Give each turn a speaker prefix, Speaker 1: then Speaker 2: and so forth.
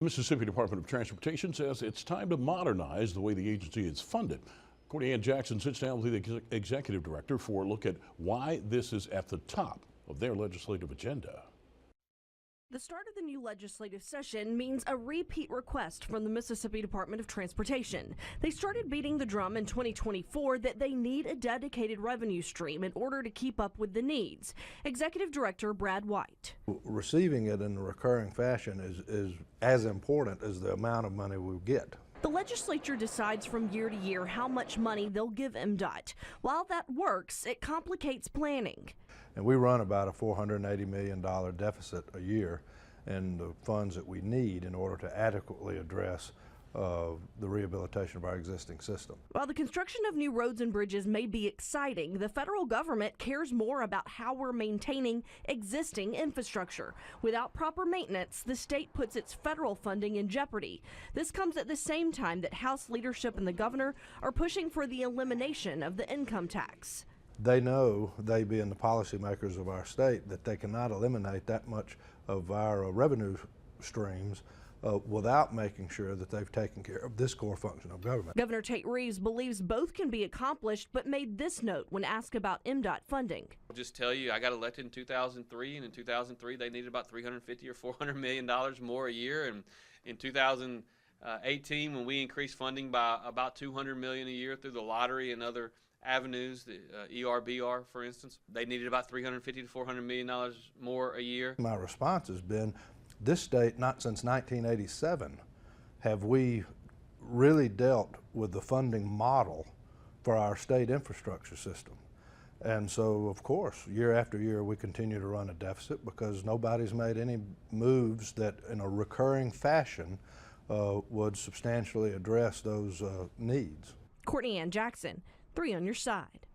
Speaker 1: Mississippi Department of Transportation says it's time to modernize the way the agency is funded. Courtney Ann Jackson sits down with the executive director for a look at why this is at the top of their legislative agenda.
Speaker 2: The start of the new legislative session means a repeat request from the Mississippi Department of Transportation. They started beating the drum in 2024 that they need a dedicated revenue stream in order to keep up with the needs. Executive Director Brad White.
Speaker 3: Receiving it in a recurring fashion is as important as the amount of money we get.
Speaker 2: The legislature decides from year to year how much money they'll give MDOT. While that works, it complicates planning.
Speaker 3: And we run about a $480 million deficit a year in the funds that we need in order to adequately address the rehabilitation of our existing system.
Speaker 2: While the construction of new roads and bridges may be exciting, the federal government cares more about how we're maintaining existing infrastructure. Without proper maintenance, the state puts its federal funding in jeopardy. This comes at the same time that House leadership and the governor are pushing for the elimination of the income tax.
Speaker 3: They know, they being the policymakers of our state, that they cannot eliminate that much of our revenue streams without making sure that they've taken care of this core function of government.
Speaker 2: Governor Tate Reeves believes both can be accomplished, but made this note when asked about MDOT funding.
Speaker 4: I'll just tell you, I got elected in 2003, and in 2003 they needed about $350 or $400 million more a year, and in 2018 when we increased funding by about $200 million a year through the lottery and other avenues, the ERBR for instance, they needed about $350 to $400 million more a year.
Speaker 3: My response has been, this state, not since 1987, have we really dealt with the funding model for our state infrastructure system. And so, of course, year after year, we continue to run a deficit because nobody's made any moves that in a recurring fashion would substantially address those needs.
Speaker 2: Courtney Ann Jackson, 3 on your side.